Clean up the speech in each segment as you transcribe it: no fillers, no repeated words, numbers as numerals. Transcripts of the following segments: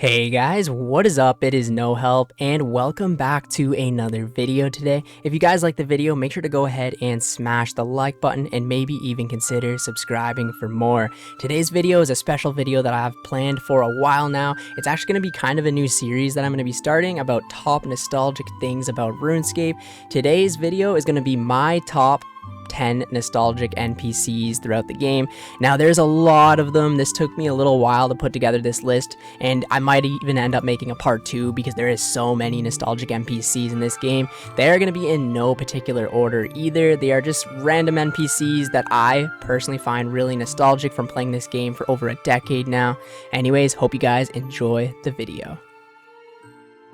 Hey guys, what is up? It is No Help and welcome back to another video today. If you guys like the video, make sure to go ahead and smash the like button and maybe even consider subscribing for more. Today's video is a special video that I've planned for a while now. It's actually going to be kind of a new series that I'm going to be starting about top nostalgic things about RuneScape. Today's video is going to be my top 10 nostalgic NPCs throughout the game. Now there's a lot of them. This took me a little while to put together this list, and I might even end up making a part 2 because there is so many nostalgic NPCs in this game. They are going to be in no particular order either. They are just random NPCs that I personally find really nostalgic from playing this game for over a decade now. Anyways, hope you guys enjoy the video.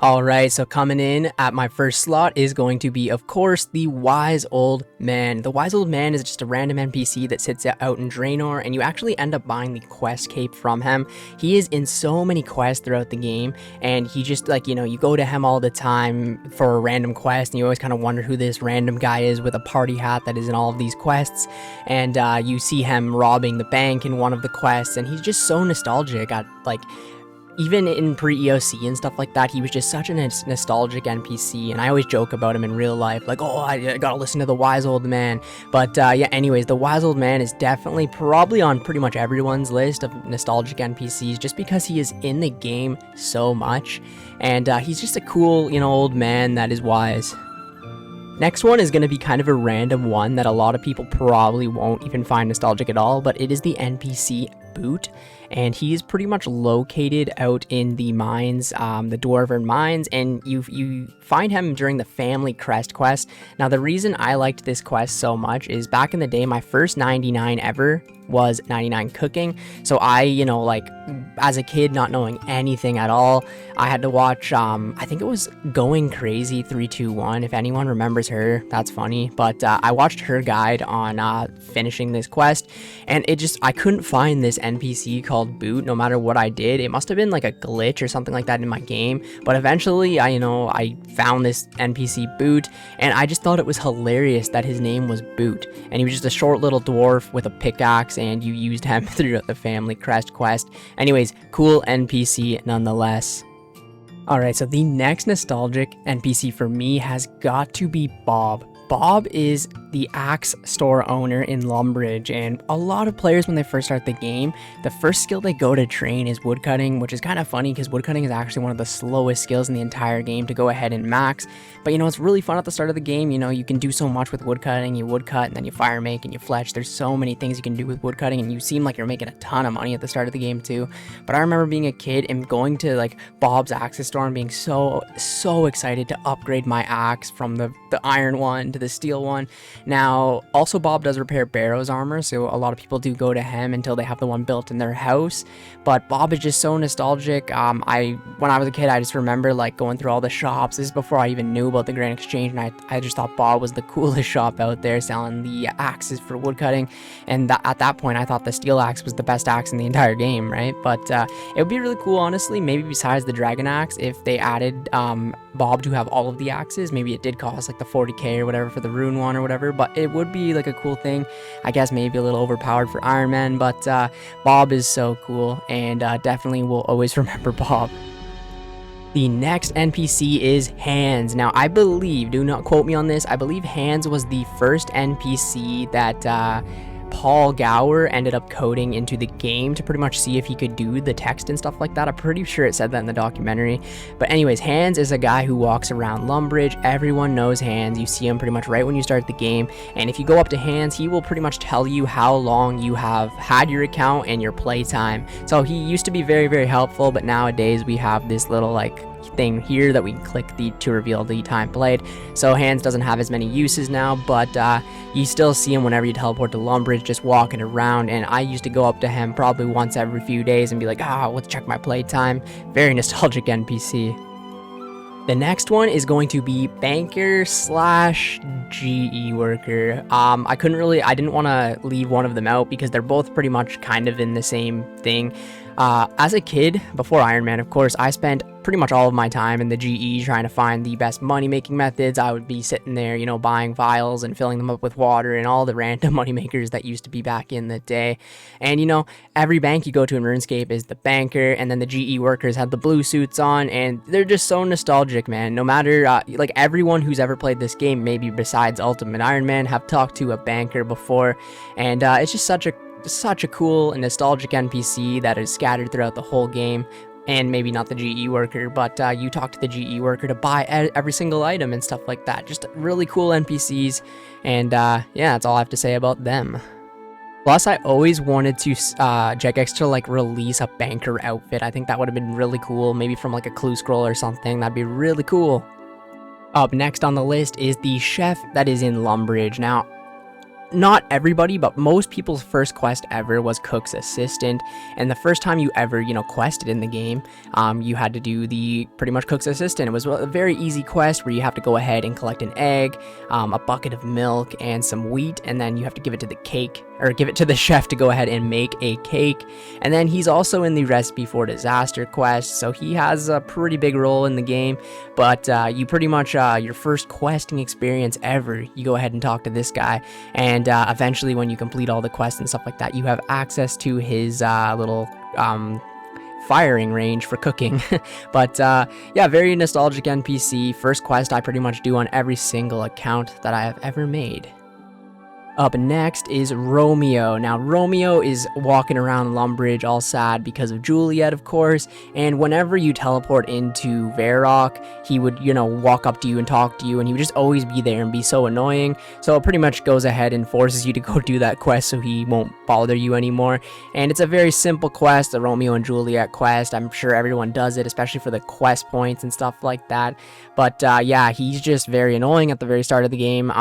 Alright, so coming in at my first slot is going to be, of course, the Wise Old Man. The Wise Old Man is just a random NPC that sits out in Draenor, and you actually end up buying the quest cape from him. He is in so many quests throughout the game, and he just, like, you know, you go to him all the time for a random quest, and you always kind of wonder who this random guy is with a party hat that is in all of these quests, and you see him robbing the bank in one of the quests, and he's just so nostalgic. Even in pre-EOC and stuff like that, he was just such a nostalgic NPC, and I always joke about him in real life, like, oh, I gotta listen to the Wise Old Man. But yeah, anyways, the Wise Old Man is definitely probably on pretty much everyone's list of nostalgic NPCs, just because he is in the game so much, and he's just a cool, you know, old man that is wise. Next one is going to be kind of a random one that a lot of people probably won't even find nostalgic at all, but it is the NPC Boot, and he is pretty much located out in the mines, the Dwarven mines, and you find him during the Family Crest quest. Now, the reason I liked this quest so much is back in the day, my first 99 ever was 99 cooking. So I, you know, like, as a kid not knowing anything at all, I had to watch, I think it was Going Crazy 321. If anyone remembers her, that's funny. But I watched her guide on finishing this quest, and I couldn't find this NPC called Boot no matter what I did. It must have been like a glitch or something like that in my game, but eventually I found this NPC Boot, and I just thought it was hilarious that his name was Boot, and he was just a short little dwarf with a pickaxe, and you used him throughout the Family Crest quest. Anyways, cool NPC nonetheless. Alright, so the next nostalgic NPC for me has got to be Bob. Bob is the axe store owner in Lumbridge, and a lot of players, when they first start the game, the first skill they go to train is woodcutting, which is kind of funny because woodcutting is actually one of the slowest skills in the entire game to go ahead and max. But you know, it's really fun at the start of the game. You know, you can do so much with woodcutting. You woodcut, and then you fire make, and you fletch. There's so many things you can do with woodcutting, and you seem like you're making a ton of money at the start of the game too. But I remember being a kid and going to like Bob's axe store and being so excited to upgrade my axe from the iron one to the steel one. Now, also Bob does repair Barrow's armor, so a lot of people do go to him until they have the one built in their house. But Bob is just so nostalgic. When I was a kid, I just remember like going through all the shops. This is before I even knew about the Grand Exchange, and I just thought Bob was the coolest shop out there, selling the axes for woodcutting. And at that point, I thought the steel axe was the best axe in the entire game, right? But it would be really cool, honestly, maybe besides the dragon axe, if they added Bob to have all of the axes. Maybe it did cost like the 40k or whatever for the rune one or whatever, but it would be like a cool thing. I guess maybe a little overpowered for Iron Man, but Bob is so cool, and definitely will always remember Bob. The next NPC is Hans. Now, I believe, do not quote me on this, I believe Hans was the first NPC that Paul Gower ended up coding into the game to pretty much see if he could do the text and stuff like that. I'm pretty sure it said that in the documentary. But anyways, Hans is a guy who walks around Lumbridge. Everyone knows Hans. You see him pretty much right when you start the game. And if you go up to Hans, he will pretty much tell you how long you have had your account and your playtime. So he used to be very helpful, but nowadays we have this little like thing here that we can click to reveal the time played. So Hans doesn't have as many uses now, but you still see him whenever you teleport to Lumbridge, just walking around. And I used to go up to him probably once every few days and be like, let's check my playtime. Very nostalgic NPC. The next one is going to be banker slash GE worker. I didn't want to leave one of them out because they're both pretty much kind of in the same thing. As a kid, before Ironman, of course, I spent pretty much all of my time in the GE trying to find the best money-making methods. I would be sitting there, you know, buying vials and filling them up with water and all the random money makers that used to be back in the day. And, you know, every bank you go to in RuneScape is the banker, and then the GE workers have the blue suits on, and they're just so nostalgic, man. No matter, like, everyone who's ever played this game, maybe besides Ultimate Ironman, have talked to a banker before, and it's just such a cool and nostalgic NPC that is scattered throughout the whole game. And maybe not the GE worker, but you talk to the GE worker to buy every single item and stuff like that. Just really cool NPCs, and yeah, that's all I have to say about them. Plus, I always wanted to Jagex to like release a banker outfit. I think that would have been really cool, maybe from like a clue scroll or something. That'd be really cool. Up next on the list is the chef that is in Lumbridge. Now, not everybody, but most people's first quest ever was cook's assistant, and the first time you ever, you know, quested in the game, you had to do the pretty much cook's assistant. It was a very easy quest where you have to go ahead and collect an egg, a bucket of milk, and some wheat, and then you have to give it to the chef to go ahead and make a cake. And then he's also in the recipe for disaster quest, so he has a pretty big role in the game. But you pretty much your first questing experience ever, you go ahead and talk to this guy, and eventually when you complete all the quests and stuff like that, you have access to his little firing range for cooking. But yeah, very nostalgic NPC. First quest I pretty much do on every single account that I have ever made. Up next is Romeo. Now, Romeo is walking around Lumbridge all sad because of Juliet, of course, and whenever you teleport into Varrock, he would, you know, walk up to you and talk to you, and he would just always be there and be so annoying. So it pretty much goes ahead and forces you to go do that quest so he won't bother you anymore. And it's a very simple quest, the Romeo and Juliet quest. I'm sure everyone does it, especially for the quest points and stuff like that. But yeah, he's just very annoying at the very start of the game.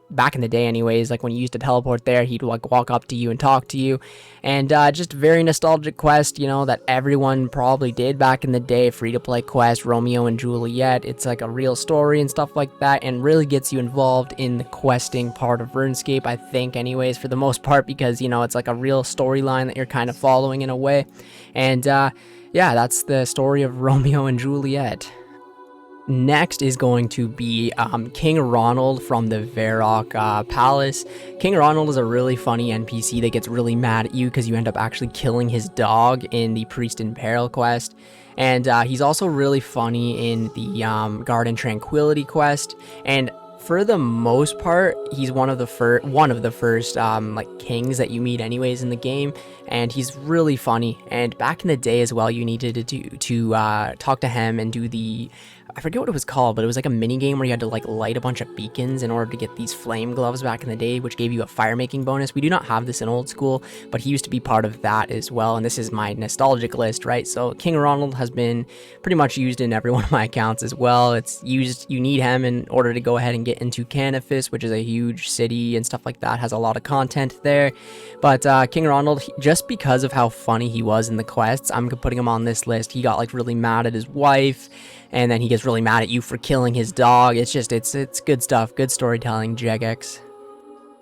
Back in the day anyways, like when you used to teleport there, he'd like walk up to you and talk to you, and just very nostalgic quest, you know, that everyone probably did back in the day. Free to play quest, Romeo and Juliet. It's like a real story and stuff like that, and really gets you involved in the questing part of RuneScape, I think anyways, for the most part, because, you know, it's like a real storyline that you're kind of following in a way. And yeah, that's the story of Romeo and Juliet. Next is going to be King Ronald from the Varrock Palace. King Ronald is a really funny NPC that gets really mad at you because you end up actually killing his dog in the Priest in Peril quest. And he's also really funny in the Garden Tranquility quest. And for the most part, he's one of the first like kings that you meet anyways in the game, and he's really funny. And back in the day as well, you needed to talk to him and do the, I forget what it was called, but it was like a mini game where you had to like light a bunch of beacons in order to get these flame gloves back in the day, which gave you a fire making bonus. We do not have this in old school, but he used to be part of that as well. And this is my nostalgic list, right? So King Ronald has been pretty much used in every one of my accounts as well. It's used, you need him in order to go ahead and get into Canifis, which is a huge city and stuff like that, has a lot of content there. But King Ronald, just because of how funny he was in the quests, I'm putting him on this list. He got like really mad at his wife, and then he gets really mad at you for killing his dog. It's just, it's good stuff, good storytelling, Jagex.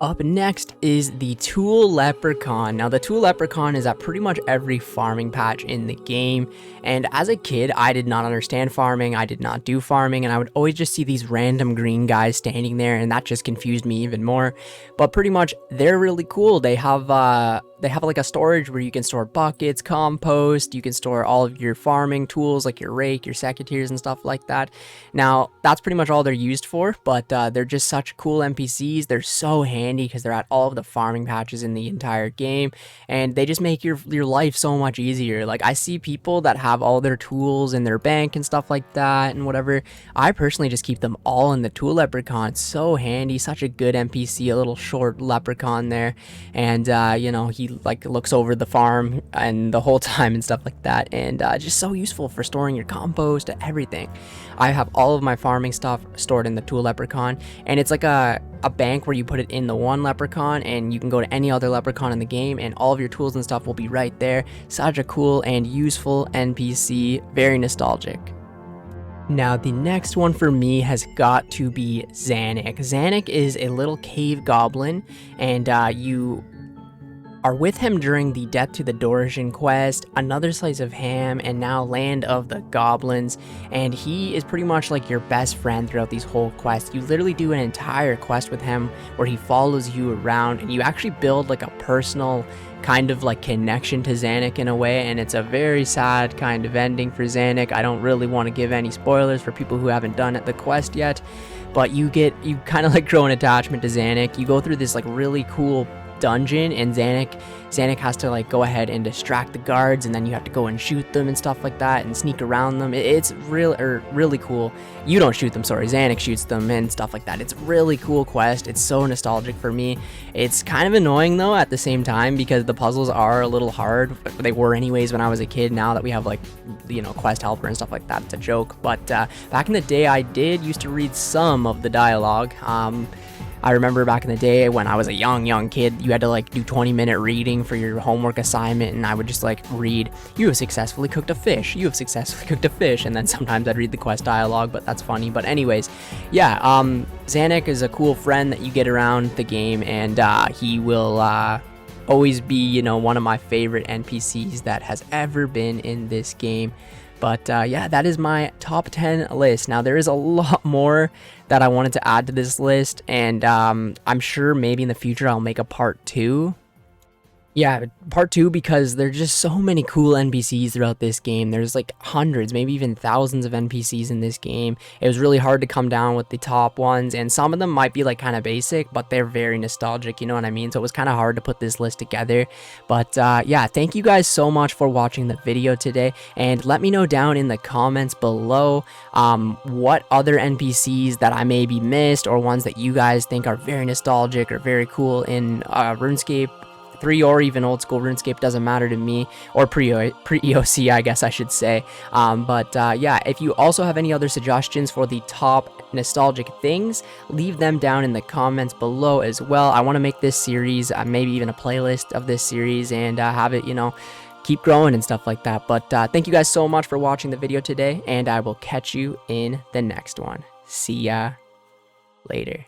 Up next is the Tool Leprechaun. Now, the Tool Leprechaun is at pretty much every farming patch in the game, and as a kid, I did not understand farming, I did not do farming, and I would always just see these random green guys standing there, and that just confused me even more. But pretty much, they're really cool. They have like a storage where you can store buckets, compost, you can store all of your farming tools like your rake, your secateurs, and stuff like that. Now, that's pretty much all they're used for, but they're just such cool NPCs. They're so handy because they're at all of the farming patches in the entire game, and they just make your life so much easier. Like, I see people that have all their tools in their bank and stuff like that and whatever. I personally just keep them all in the Tool Leprechaun. It's so handy, such a good NPC, a little short leprechaun there, and you know, he like looks over the farm and the whole time and stuff like that, and just so useful for storing your compost, everything. I have all of my farming stuff stored in the Tool Leprechaun, and it's like a bank where you put it in the one leprechaun, and you can go to any other leprechaun in the game, and all of your tools and stuff will be right there. Such a cool and useful NPC, very nostalgic. Now, the next one for me has got to be Zanuck. Zanuck is a little cave goblin, and are with him during the Death to the Dorsian quest, Another Slice of Ham, and now Land of the Goblins, and he is pretty much like your best friend throughout these whole quests. You literally do an entire quest with him where he follows you around, and you actually build like a personal kind of like connection to Zanuck in a way, and it's a very sad kind of ending for Zanuck. I don't really want to give any spoilers for people who haven't done the quest yet, but you kind of like grow an attachment to Zanuck. You go through this like really cool dungeon, and Zanuck has to like go ahead and distract the guards, and then you have to go and shoot them and stuff like that and sneak around them. It's really cool. You don't shoot them, sorry, Zanuck shoots them and stuff like that. It's a really cool quest. It's so nostalgic for me. It's kind of annoying though at the same time because the puzzles are a little hard. They were anyways when I was a kid. Now that we have like, you know, quest helper and stuff like that, it's a joke. But back in the day, I did used to read some of the dialogue. I remember back in the day when I was a young kid, you had to like do 20-minute reading for your homework assignment, and I would just like read, "You have successfully cooked a fish. You have successfully cooked a fish." And then sometimes I'd read the quest dialogue, but that's funny. But anyways, yeah, Zanuck is a cool friend that you get around the game, and he will always be, you know, one of my favorite NPCs that has ever been in this game. But yeah, that is my top 10 list. Now, there is a lot more that I wanted to add to this list, and I'm sure maybe in the future I'll make a part 2. Yeah, part 2, because there's just so many cool NPCs throughout this game. There's like hundreds, maybe even thousands of NPCs in this game. It was really hard to come down with the top ones, and some of them might be like kind of basic, but they're very nostalgic, you know what I mean? So it was kind of hard to put this list together. But yeah, thank you guys so much for watching the video today, and let me know down in the comments below what other NPCs that I maybe missed, or ones that you guys think are very nostalgic or very cool in RuneScape 3 or even old school RuneScape, doesn't matter to me, or pre-EOC, I guess I should say. But yeah, if you also have any other suggestions for the top nostalgic things, leave them down in the comments below as well. I want to make this series, maybe even a playlist of this series, and have it, you know, keep growing and stuff like that. But thank you guys so much for watching the video today, and I will catch you in the next one. See ya later.